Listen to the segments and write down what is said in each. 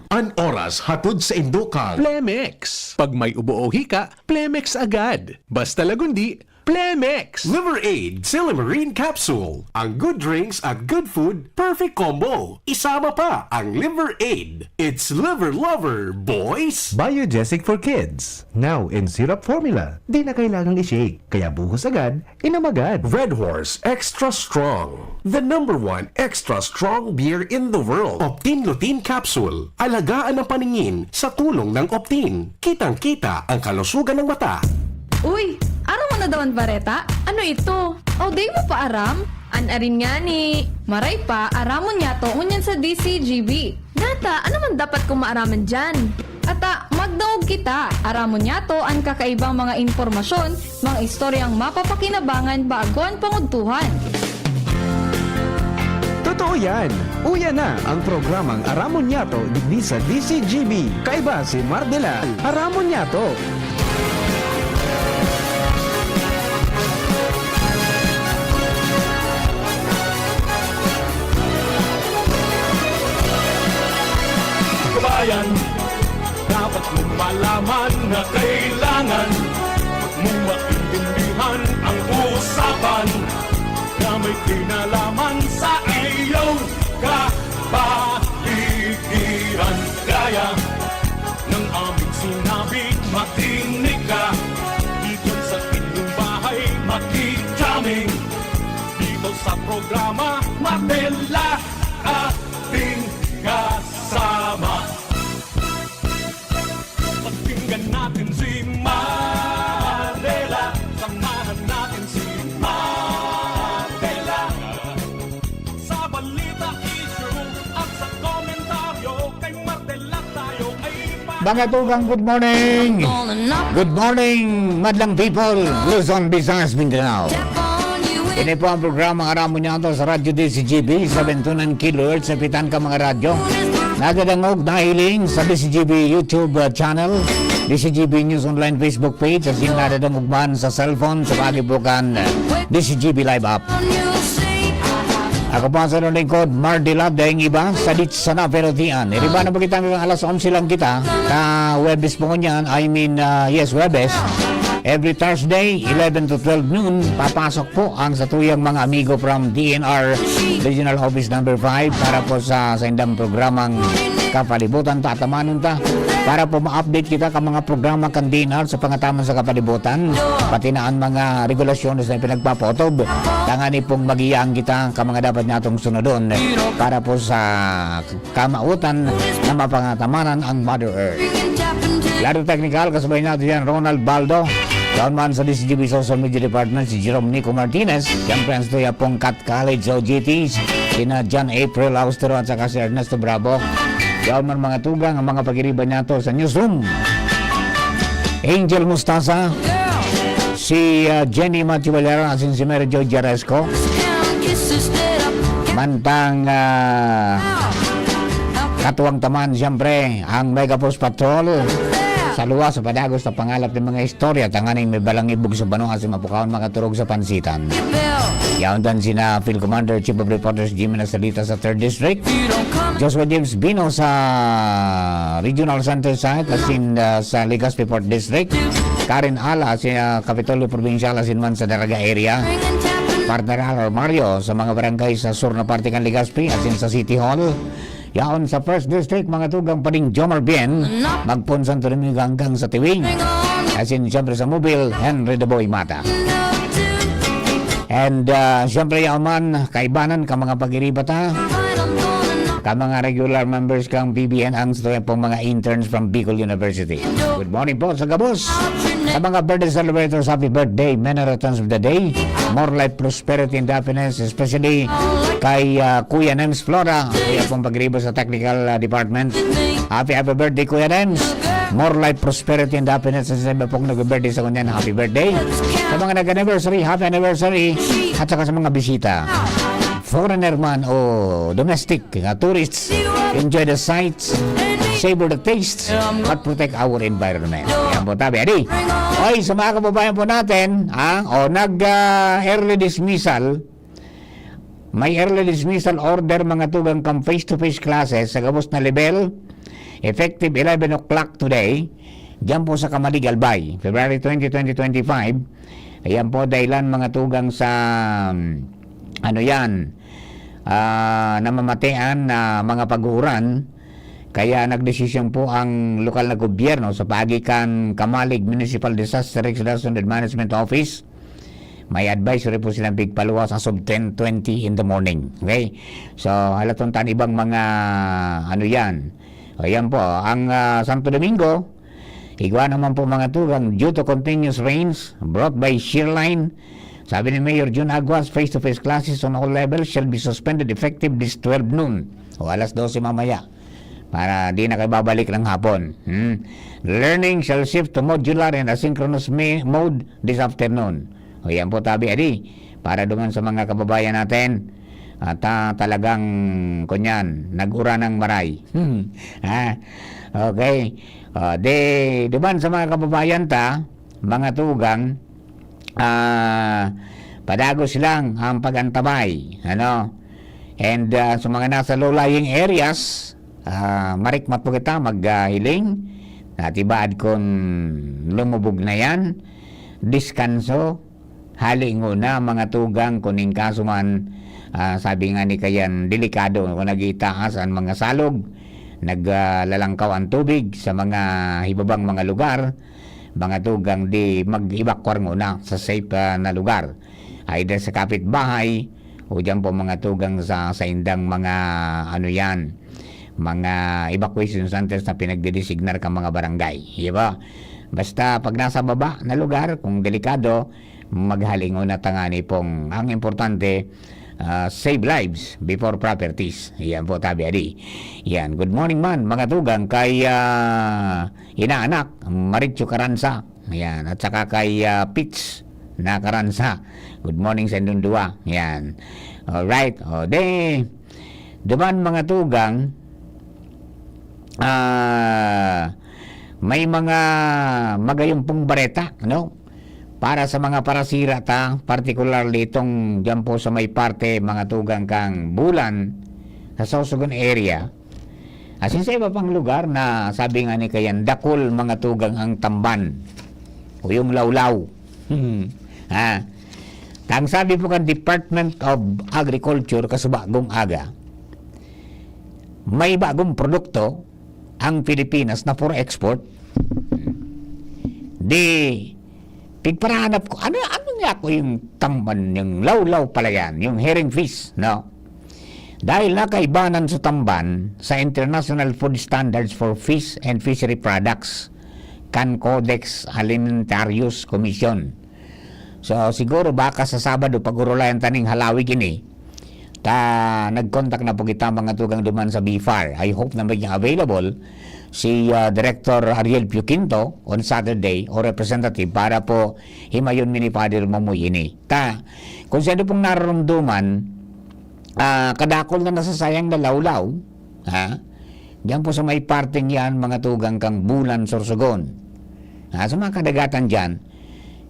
An oras hatod sa Indokang. Plemex. Pag may ubo o hika, Plemex agad. Basta lagundi, Plemex. Liver Aid Silimarine Capsule. Ang good drinks at good food, perfect combo. Isama pa ang Liver Aid. It's liver lover, boys! Biogesic for kids. Now in syrup formula. Di na kailangang i-shake. Kaya buhos agad, inom agad. Red Horse Extra Strong. The #1 extra strong beer in the world. Optin Lutein Capsule. Alagaan ang paningin sa tulong ng Optin. Kitang-kita ang kalusugan ng mata. Uy, araw mo na daw ang bareta? Ano ito? O, day mo pa aram? Anarin nga ni. Maray pa, aramon niya to unyan sa DCGB. Data, ano man dapat kong maaraman dyan? Ata, magdaog kita. Aramon niya to ang kakaibang mga informasyon, mga istoryang mapapakinabangan bago ang panguntuhan. Totoo yan. Uya na ang programang Aramon Yato digdi sa DCGB. Kaiba si Mardela. Aramon Yato. Kabayan, dapat mong malaman na kailangan mong maintindihan ang usapan na may kinalaman sa iyong kapaligiran. Gaya ng aming sinabi, makinig ka dito sa inyong bahay, makikaming dito sa programa Mardela ating kasama. Pakinggan natin si Mardela, samahan natin si Mardela sa balita, issue at sa komentaryo. Kay Mardela tayo ay Mga tugang, good morning! Good morning, madlang people, Luzon, Visayas, Mindanao. Ini po ang programa Aramon Yato sa Radyo DCGB, 729 kHz sa pitan ka mga radyo. Nagadangog na hiling sa DCGB YouTube channel, DCGB News Online Facebook page, at yung nadadangog man sa cellphone sa pagibukan DCGB Live App. Ako pa sa lingkod, Mardela, dahing iba, sa ditch sa naperotian. Iriba na ba kita hanggang alas 11 lang kita, na Webes po niyan, yes, Webes. Every Thursday, 11 to 12 noon, papasok po ang satuyang mga amigo from DNR Regional Office number 5 para po sa indang programang Kapalibutan, tatamanon ta para po ma-update kita ka mga programa kan DNR sa pangataman sa kapalibutan, pati na ang mga regulasyon na pinagpapotob. Tangani pong magiyang kita ka mga dapat natong sunodon para po sa kamautan na mapangatamanan ang Mother Earth. Laro technical, kasabay natin yan, Ronald Baldo. Doon man sa DCGB Social Media Department, si Jerome Nico Martinez. Siyempre ang stuya pong Cat College OGTs, sina John April Austero at saka si Ernesto Bravo. Doon man mga tugang, ang mga pag-iriban niya to sa newsroom. Angel Mustasa, si Jenny Mativalera, asin si Mary Jo Jaresco. Mantang katuwang taman, siyempre, ang Mega Post Patrol. Sa luwas, sa padagos, sa pangalap ng mga istorya, tanganing may balang ibog sa banong asin mapukaon makaturog sa pansitan. Yaon dan sina Field Commander, Chief of Reporters, Jimmy Nasalita sa 3rd District, Joshua James Bino sa Regional Center Site, asin sa Legazpi 4th District, Karen Ala sa Kapitolyo Provincial, asin man sa Daraga area, Partner Alar Mario sa mga barangay sa sur na parte kan Legazpi, asin sa City Hall. Yaon sa 1st District, mga tugang pa rin Jomar Bien, magpunsan to rin hanggang sa Tiwing. Asin siyempre sa Mobile, Henry the Boy Mata. And siyempre yaon man, kaibanan ka mga pag-iribata, ka mga regular members kang BBN, ang story pong mga interns from Bicol University. Good morning po sa Gabos. Sa mga birthday celebrators, happy birthday, many returns of the day, more life, prosperity, and happiness, especially kay Kuya Nems Flora, kuya pong pag-riba sa technical department. Happy birthday, Kuya Nems. More life, prosperity, and happiness. Sa iba pong nag-birthday sa kunyan, happy birthday. Sa mga nag-anniversary, happy anniversary. At saka sa mga bisita, foreigner man o domestic, tourists, enjoy the sights, savor the taste, but protect our environment. Yan po tabi. Adi, oy, sa mga kababayan po natin, nag-early dismissal, may early dismissal order mga tugang kang face-to-face classes sa gabos na level. effective 11 o'clock today, diyan po sa Kamalig Albay, February 20, 2025. Ayan po dahilan mga tugang sa namamatean na mga pag-uuran. Kaya nagdesisyon po ang lokal na gobyerno sa pagitan Kamalig Municipal Disaster Reduction and Management Office. May advisory po silang pigpaluwas as of 10:20 in the morning. Okay? So, halatong tan ibang mga Ayan po, ang Santo Domingo, igwa naman po mga tugang due to continuous rains brought by shear line. Sabi ni Mayor June Aguas, face-to-face classes on all levels shall be suspended effective this 12 noon o alas 12 mamaya para di na kayo babalik ng hapon. Learning shall shift to modular and asynchronous mode this afternoon. O yan po tabi adi para duman sa mga kababayan natin at talagang kunyan nag-ura ng maray. Okay. Duman sa mga kababayan mga tugang, padagos lang ang pagantabay, and sa mga nasa low-lying areas, marikmat po kita maghiling natibaad kung lumubog na yan, diskanso, halingo na mga tugang kuning kaso man, sabi nga ni kayan delikado kung nagitaas ang mga salog, naglalangkaw ang tubig sa mga hibabang mga lugar, mga tugang di mag-evacuate muna sa safe na lugar, either sa kapitbahay o dyan po mga tugang sa indang mga mga evacuation centers na pinagdidesignar ka mga barangay, diba? Basta pag nasa baba na lugar, kung delikado, maghalingo na tangani pong ang importante, save lives before properties. Yan po tabi adi. Yan, good morning man mga tugang kay inaanak Maritio Caranza. Yan, at saka kay Pitch na Caranza. Good morning sa inyong dua. Yan. Alright. Duman mga tugang, may mga magayumpong bareta, para sa mga parasira particularly itong dyan po sa may parte mga tugang kang Bulan sa Sorsogon area, asin sa iba pang lugar na sabi nga ni kayan dakol mga tugang ang tamban o yung lawlaw. Ang sabi po kan Department of Agriculture kasubagong aga, may bagong produkto ang Pilipinas na for export. Pigparahanap ko, ano nga ko yung tamban, yung lawlaw pala yan, yung herring fish, Dahil nakaibanan sa tamban sa International Food Standards for Fish and Fishery Products, CAN Codex Alimentarius Commission. So, siguro baka sa Sabado, pag-urulayan taning halawig ini, nag-contact na po kita mga tugang duman sa BFAR. I hope na maging available si Director Ariel Puquinto on Saturday o representative para po himayon mini Father Mamoy ini. Kung sino pong nararamdaman, kadakol na nasasayang na lawlaw, diyan po sa may parting yan, mga tugang kang Bulan, Sorsogon. Sa mga kadagatan dyan,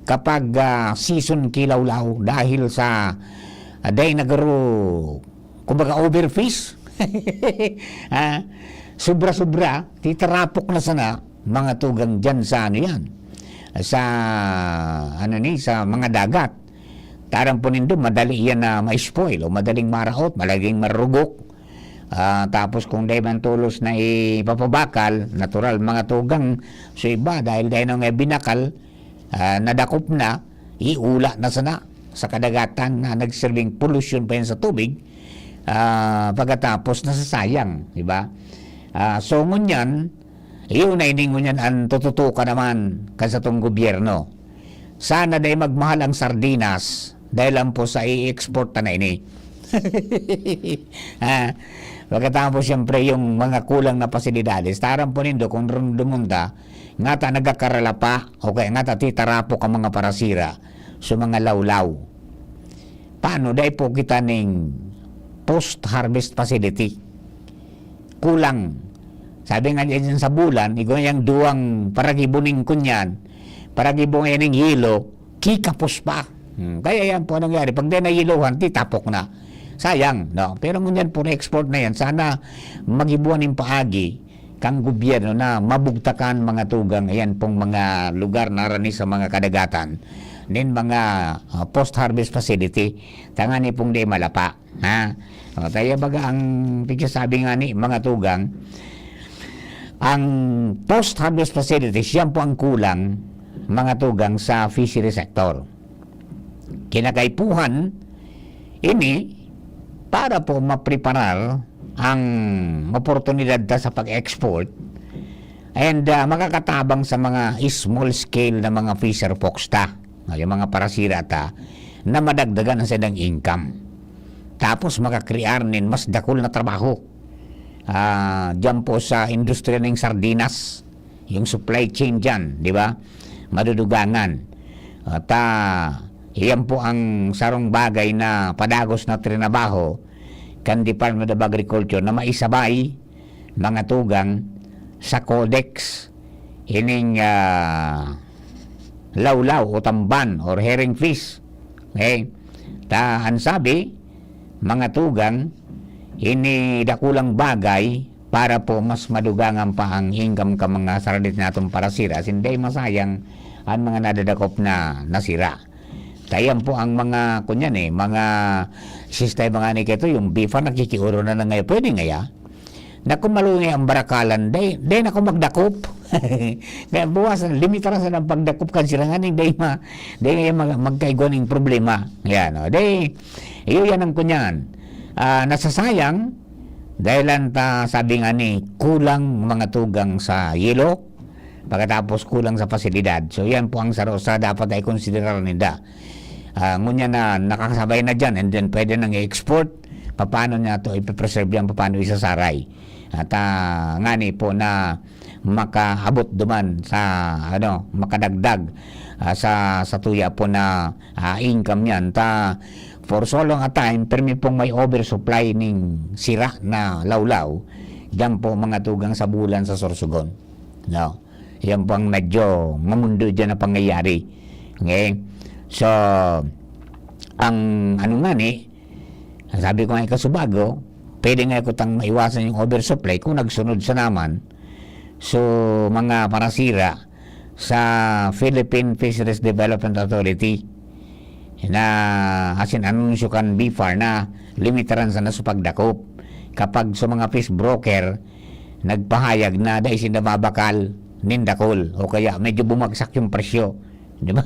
kapag season kilawlaw dahil sa day nagaro, kumbaga overfish, sobra-sobra, titarapok na sana mga tugang dyan sa sa mga dagat. Tarang po nindo, madali yan na ma-spoil o madaling maraot, malaging marugok. Tapos kung dahil man tulos na ipapabakal, natural mga tugang so iba dahil nang binakal, nadakop na, iula na sana sa kadagatan na nagserving pollution pa yan sa tubig, pagkatapos nasasayang, diba? So ngunyan, yun na iningunyan ang tututuka naman sa itong gobyerno. Sana dahil magmahal ang sardinas dahil lang po sa i-export na ini. Pagkatapos siyempre yung mga kulang na pasilidades, tarang po nindo kung dumunta, nga ta nagakarala pa, okay, nga ta titarapo ka mga parasira sa mga lawlaw. Paano dahil po kita ning post-harvest facility? Kulang. Sabi nga dyan sa Bulan, yung duwang paragibuning kunyan, paragibong yan ng hilo, kikapos pa. Kaya yan po nangyari. Pag di na hiluhan, titapok na. Sayang, no? Pero ngunyan po na-export na yan. Sana magibuan ng paagi kang gobyerno na mabugtakan mga tugang ayan pong mga lugar na rani sa mga kadagatan nin mga post-harvest facility tangani pong di malapa ha tayo baga ang pigsasabi nga ni mga tugang ang post-harvest facilities yan po ang kulang mga tugang sa fishery sector kinakaipuhan ini para po mapreparar ang oportunidad ta sa pag-export and makakatabang sa mga small scale na mga fisher folks ta, yung mga parasira ta, na madagdagan ang silang income. Tapos makakrear nin mas dakol na trabaho. Diyan po sa industriya ng sardinas, yung supply chain dyan, di ba? Madudugangan. At iyan po ang sarong bagay na padagos na trinabaho kan Department of Agriculture na maisabay mga tugang sa codex ining lawlaw o tamban or herring fish. Okay? Ang sabi, mga tugang, ini dakulang bagay para po mas madugangan pa ang income ka mga sardit natong parasira. Hindi masayang ang mga nadadakop na nasira. Tayan po ang mga kunyan mga sistema nga ni kito, yung bifa nakikiuro na ngayon. Pwede ngaya. Na kung malungay ang barakalan, day na ako magdakop. Kaya buwasan, limitaran sa ng pagdakop kan sila nga day magkaiguan ng problema. Yan, o. Iyo yan ang kunyan. Nasasayang, dahil sabi nga ni, kulang mga tugang sa yelo, pagkatapos kulang sa pasilidad. So yan po ang sarosa dapat ay konsiderar nila. Ngunya na nakakasabay na dyan and then pwede nang i-export paano niya ito ipipreserve yan, paano isasaray at ngani po na makaabot duman sa makadagdag sa tuya po na income yan for so long a time permi pong may oversupply ng sira na lawlaw dyan po mga tugang sa bulan sa Sorsogon yan po ang medyo mamundo dyan na pangyayari okay. So, ang nga sabi ko nga kasubago, pwede nga ikutang maiwasan yung oversupply kung nagsunod sa naman. So, mga parasira sa Philippine Fisheries Development Authority na asin anunsyo kan BFAR na limitaran sa nasupagdakop. Kapag sa mga fish broker, nagpahayag na dahil sinababakal nindakol o kaya medyo bumagsak yung presyo. Di ba?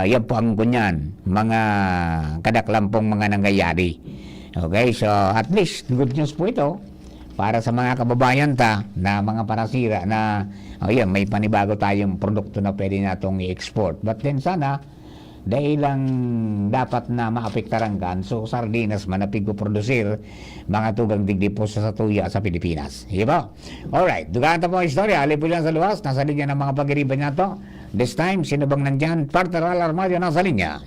Yan po ang kunyan mga kadaklampong mga nangyayari. Okay, so at least good news po ito para sa mga kababayan na mga parasira na may panibago tayong produkto na pwede natong i-export. But then sana dahil lang dapat na maapektaran kan so sardinas man na pigpo-produsir mga tugang digdi po sa tuya sa Pilipinas. Diba? Alright, dugaan po ang istorya. Alay po lang sa luwas. Nasa linya ng mga pag-iriban niya to. This time, sino bang nandyan? Partner Alarmadio nasa linya.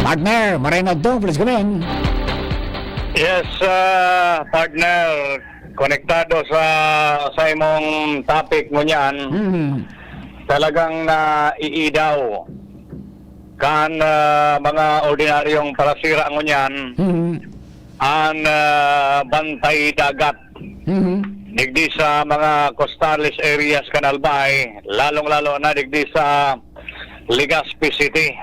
Partner, Marinod to. Please come in. Yes, partner. Konektado sa imong topic mo niyan. Talagang naiidaw kan mga ordinaryong parasira mo niyan ang bantay dagat digdi sa mga coastalist areas Canal Bay, lalong-lalo na digdi sa Legazpi City.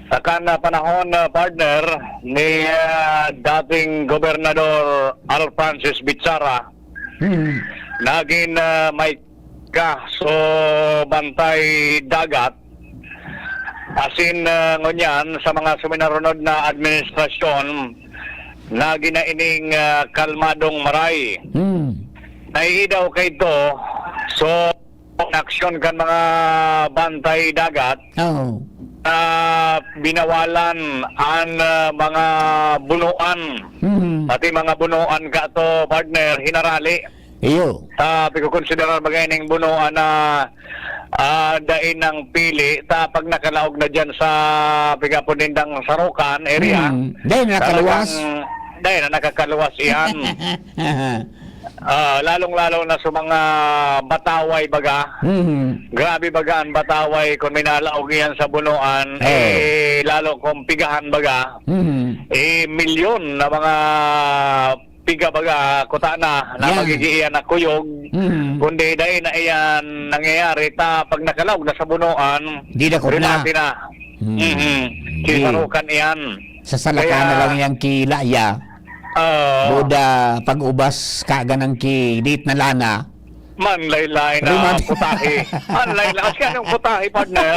Sa panahon partner ni dating Gobernador Al Francis Bitzara, naging may so bantay dagat asin ngunyan sa mga suminarunod na administrasyon na ginaining kalmadong maray. Naiidaw kay ito so aksyon kan mga bantay dagat binawalan ang mga bunuan pati mga bunuan ka to partner hinarali. Iyo. Pagkukonsiderar bagay ng bunuan na dain ng pili pag nakalaog na dyan sa pigapunindang Sarukan area. Dahil nakakaluwas. Dahil na nakakaluwas iyan. lalong-lalo na sa mga bataway baga. Grabe baga ang bataway kung may nalaog yan sa bunuan, lalo kung pigahan baga, milyon na mga piga baga kutana na Yan. magigiiyan na kuyog. Kundi dahil na iyan nangyayari pag nakalaog na sa bunuan, Di na kupna. rinati na. Kisarukan iyan. Sa salaka Kaya- na lang yung kilaya. Buda pag-ubas kaga ng kilit na lana. Manlaylay na Rimati. putahe. Manlaylay. Kasi anong putahe, partner?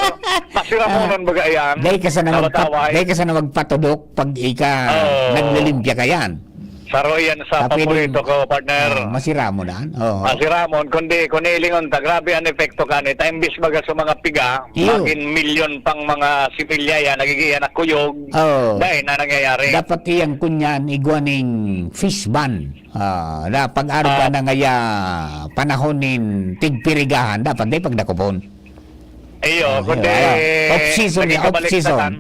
Masira mo nun baga iyan. Dahil ka sa na magpatudok pag ika naglilimpya ka yan. Saro yan sa Tapi paborito ko, partner. Masira mo na. Oh. Masira mo, kundi ilingon ta, grabe ang epekto ka ni. Imbis baga sa mga piga, Iyo. maging milyon pang mga similya yan, nagigiyan na kuyog. Oh. Dahil na nangyayari. Dapat iyang kunyan iguaning fish ban. Na pag-araw ka na ngaya panahonin tigpirigahan, dapat di pagdakopon. Iyo, kundi Off-season naging niya, off-season. kabaliktaran.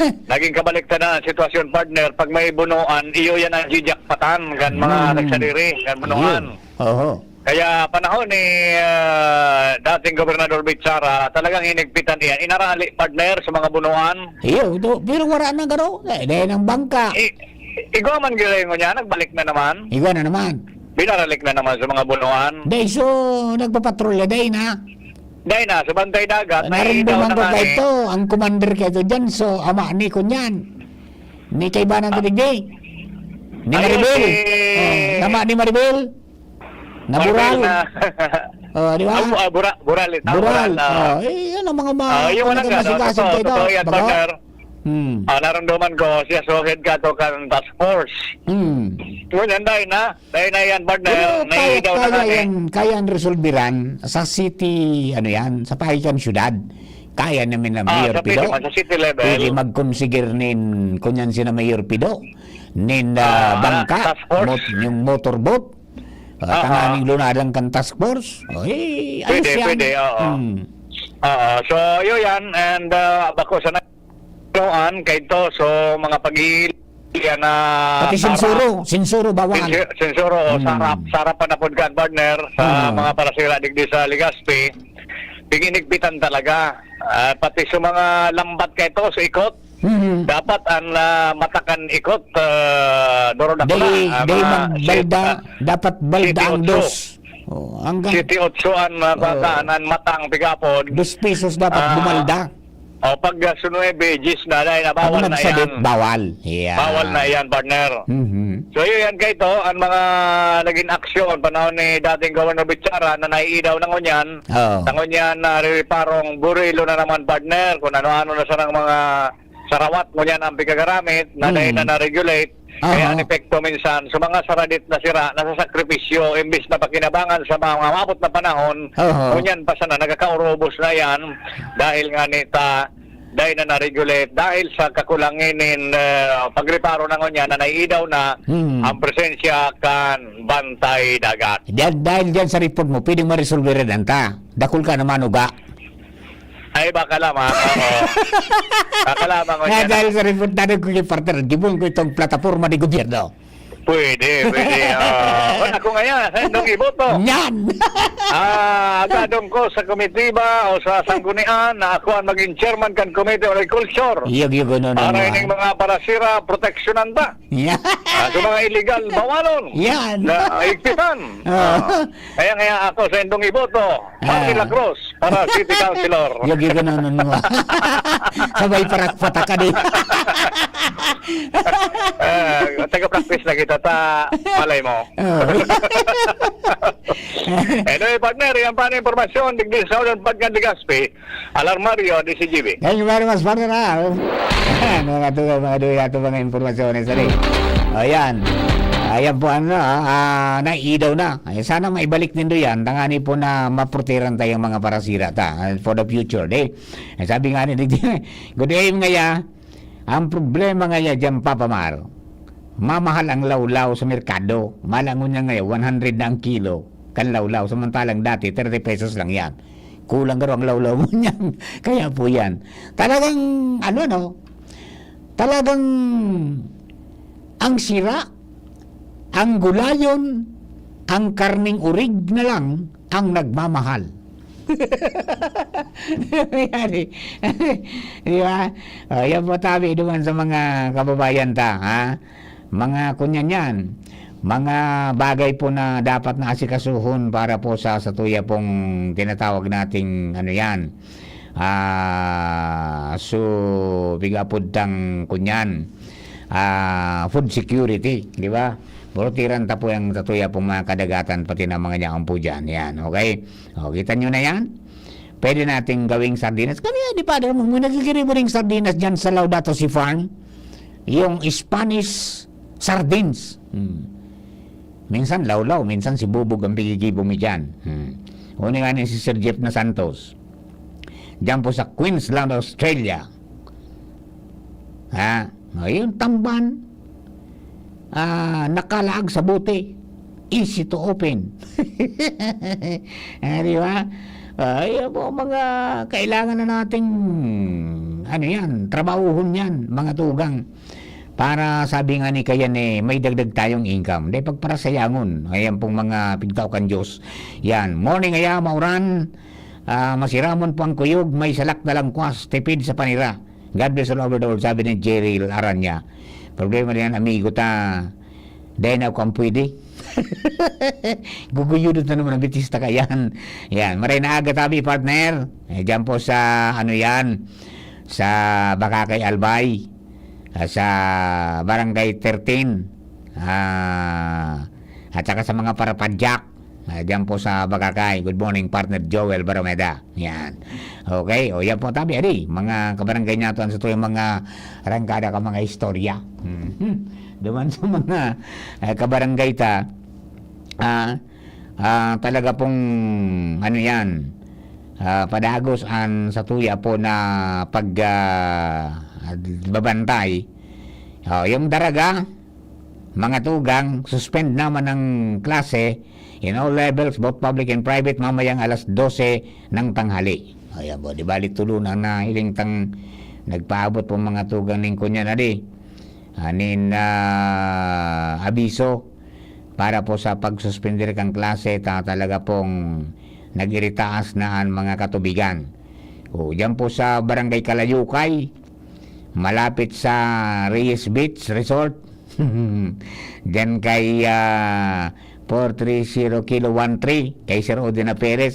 Naging kabaliktaran ang sitwasyon, partner. Pag may bunuan, iyo yan ang jijakpatan kan mga nagsadiri, kan bunuan. Oo. Kaya panahon ni dating Gobernador Bitsara, talagang hinigpitan iyan. Inarali, partner, sa mga bunuan. Iyo, pero wala na garo. Dahil ng bangka. Igaw man gilayo niya, nagbalik na naman. Iwan na naman. Binaralik na naman sa mga bunuan. Dahil so, nagpapatrolya dahil na. Dahil na, sa bantay dagat, Narin naiidaw naman na ko nga ito, ang commander kayo dyan, so ama ni ko niyan. Ni kay Banang Tuligday. Ni Ayun, Maribel. si- Nama ni Maribel. Nabural. Di ba? Bural. Bural. ah. Yan ang mga Yung walang masigasig kayo. totoo yan, Baga? partner. Hmm. Naramdaman ko, siya suhid ka to kan task force. Hmm. Ngunyan, dahil na yan, partner. Pero Naiidaw na natin. kaya resolbiran sa city, ano yan, sa pahikan syudad. Kaya namin na Mayor sa Pido. sa city level. Pwede mag-consigure nin, kunyan sina Mayor Pido, nin bangka, task force. yung motorboat, tanganing lunadang kan task force. Ayos yan. Pwede, oo. So, yun yan. And bako sa noon, kay to, so mga pag-iilian na... Pati sinsuro bawal. Sensuro, sarap pa na po ka, partner, sa mga parasira digdi sa Legazpi. Biginigpitan talaga. Pati sa mga lambat kay to, sa ikot, dapat ang matakan ikot, doro na Dapat balda ang dos. Hanggang City 8 ang matang pigapon. 2 pesos dapat bumalda. O pag sunuebe, gis na dahil na bawal Pag na nagsadit, yan. bawal. Yeah. Bawal na yan, partner. So yun yan kayo to, ang mga naging aksyon panahon ni dating Governor Bitsara na naiidaw ng ngunyan. Ng ngunyan na riparong burilo na naman, partner, kung ano-ano na sa ng mga sarawat ngunyan ang pigagaramit na dahil na na-regulate. Kaya ang epekto minsan sa mga saradit na sira, nasa sakripisyo, imbis na pakinabangan sa mga mabot na panahon, ngunyan pa sana nagkakaurobos na yan dahil nga nita, dahil na na-regulate, dahil sa kakulangin pagreparo na ngunyan na naiidaw na ang presensya kan bantay dagat. Dahil dyan sa report mo, pwedeng ma-resolve rin ta. Dakul ka naman uga. Ay, baka lamang. Oo. Baka lamang ngunyan. Dahil sa report natin ko yung partner, gibon ko itong plataforma ni gobyerno. Pwede. Ako ngayon, nung iboto. Yan! Agadong ko sa komitiba o sa sanggunian na ako ang maging chairman kan Committee on Agriculture. Iyag no. Para ining mga parasira, proteksyonan ta. Yan! Sa mga illegal, bawalon. Yan! Na igpitan. Kaya ako sa indong iboto. Marty Lacroze para City Councilor. Iyag no. Sabay parak-patak ka din. Taga-practice na kita ta malay mo. Anyway, partner, yan pa na informasyon digdi sa ulan pagka Legazpi, Alarmario, DCGB. Thank you very much, partner. Mga mga informasyon sa rin. Ayan. Ayan po naiidaw na. Ay, sana maibalik nindo yan. Tangani po na maproteran tayong mga parasira for the future. Sabi nga ni good day ngaya. Ang problema ngaya dyan, Papa Mar, mamahal ang lawlaw sa merkado. Malangon niya ngayon, 100 na ang kilo. Kan lawlaw. Samantalang dati, 30 pesos lang yan. Kulang garo ang lawlaw mo niyan. Kaya po yan. Talagang, talagang, ang sira, ang gulayon, ang karning urig na lang ang nagmamahal. Di ba? Yan po tabi naman sa mga kababayan ta, ha? Mga kunyan yan, mga bagay po na dapat na asikasuhon para po sa tuya pong tinatawag nating ano yan, so bigapod tang kunyan, food security, di ba? Puro tiran ta po yung tatuya pong mga kadagatan pati na mga niyang po dyan. Yan, okay? O, kita nyo na yan? Pwede nating gawing sardinas. Kami, di pa, nagkikiri mo rin sardinas dyan sa Laudato Si Farm. Yung Spanish sardines. Minsan lawlaw, minsan si Bubog ang pigigibo mi dyan. Una nga ni si Sir Jeff na Santos. Dyan po sa Queensland, Australia. Yung tamban, nakalaag sa bote, easy to open. Di ba? Yan po mga kailangan na nating ano yan, trabahuhon yan, mga tugang, para sabi nga ni kayan may dagdag tayong income. Di pagparasayangon, ayan pong mga pigtaw kan Diyos. Yan, morning aya mauran, masiramon po ang kuyog, may salak na lang kwas, tipid sa panira. God bless all over the world, sabi ni Jerry Aranya. Problema na yan, amigo ta, dahil na ako ang pwede. Guguyudot na naman ang bitista ka yan. Yan, maray na aga tabi, partner. Diyan po sa, ano yan, sa Bakakay Albay, sa Barangay 13, at saka sa mga Parapadyak. Diyan po sa Bakakay. Good morning, partner Joel Baromeda. Yan. Okay, o yan po tabi, mga kabarangay nato sa ito yung mga rangkada ka mga istorya. Duman sa mga kabarangay ta, talaga pong ano yan, padagos an sa tuya po na pagbabantay. Yung daraga, mga tugang, suspend naman ng klase in all levels, both public and private, mamayang alas 12 ng tanghali. Ayan po, di balik tulunan na hiling tang nagpaabot po mga tugang ning kunya na di. Anin abiso para po sa pagsuspender kang klase, talaga pong nagiritaas na ang mga katubigan. O, dyan po sa Barangay Kalayukay, malapit sa Reyes Beach Resort, dyan kay 430 kilo 13 kay Sir Odina Perez,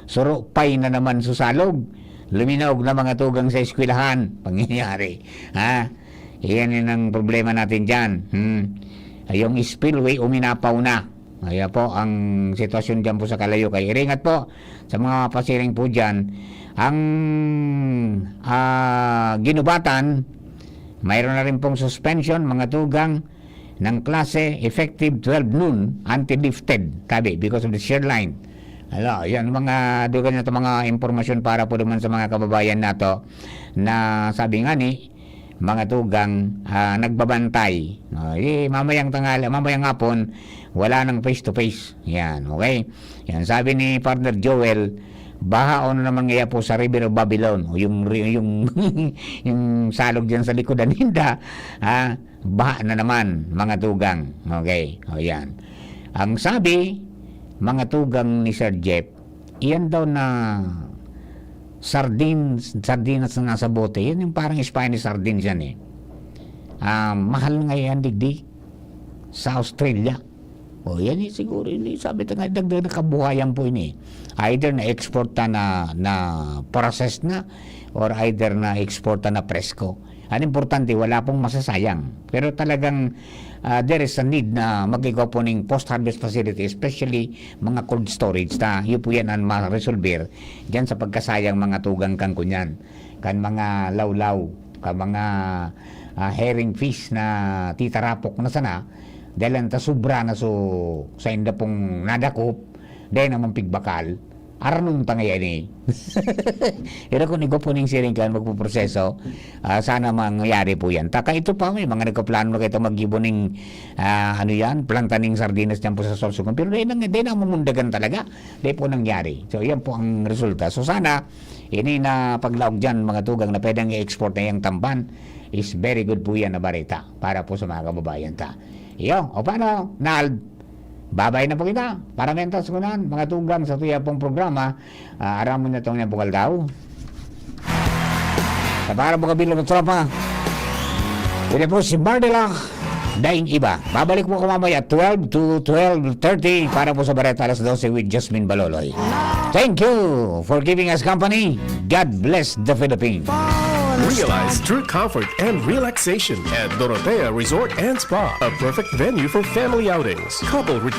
suro pay na naman susalog, luminog na mga tugang sa eskwelahan, pangyayari, iyan yun ang problema natin dyan. Yung spillway uminapaw na. Ayan po ang sitwasyon dyan po sa Kalayukay. Iringat po sa mga pasiring po dyan. Ang ginubatan, mayroon na rin pong suspension mga tugang ng klase effective 12 noon anti-lifted tabi because of the shear line. Yan mga dugan na ito mga impormasyon para po naman sa mga kababayan nato na sabi nga ni mga tugang nagbabantay. Mamayang tanghali, mamayang hapon wala nang face to face. Yan, okay? Yan sabi ni partner Joel, bahaon na naman ngaya po sa River of Babylon, o yung yung salog diyan sa likodan ninda, baha na naman mga tugang. Okay, o yan. Ang sabi mga tugang ni Sir Jeff, iyan daw na sardinas na nasa bote, yan yung parang Spanish sardines yan mahal nga yan digdi sa Australia. O yan siguro, sabi ito nga, dagdag na kabuhayan po ini. Either na-export na processed na, or either na-export na presko. Ang importante, wala pong masasayang. Pero talagang there is a need na magigaw po ng post-harvest facility, especially mga cold storage na yun po yan ang ma-resolver dyan sa pagkasayang mga tugang kang kunyan. Kan mga lawlaw, kan mga herring fish na titarapok na sana, dahil ang tasubra na sa inda pong nadakop, dahil naman pigbakal, aranong tangayan Pero kung ikaw po ning siring kan magpuproseso, sana mangyayari po yan. Taka ito pa, may mga nagkaplano na kayo mag-ibon ng planta ng sardinas dyan po sa Sorsogon. Pero dahil na mamundagan talaga, dahil po nangyari. So yan po ang resulta. So sana, ini na paglaog dyan mga tugang na pwedeng i-export na yung tamban, is very good po yan na barita para po sa mga kababayan ta. Iyo, o paano, Nald? Babay na po kita. Para mentos ko na. Mga tugang sa tuya pong programa. Aramon na itong napukal daw. Sa para po kabilang ng tropa. Ito po si Mardela. Daing iba. Babalik po ko mamaya 12 to 12:30 para po sa Bareta alas 12 with Jasmine Baloloy. Thank you for giving us company. God bless the Philippines. Realize true comfort and relaxation at Dorotea Resort and Spa, a perfect venue for family outings. Coupled with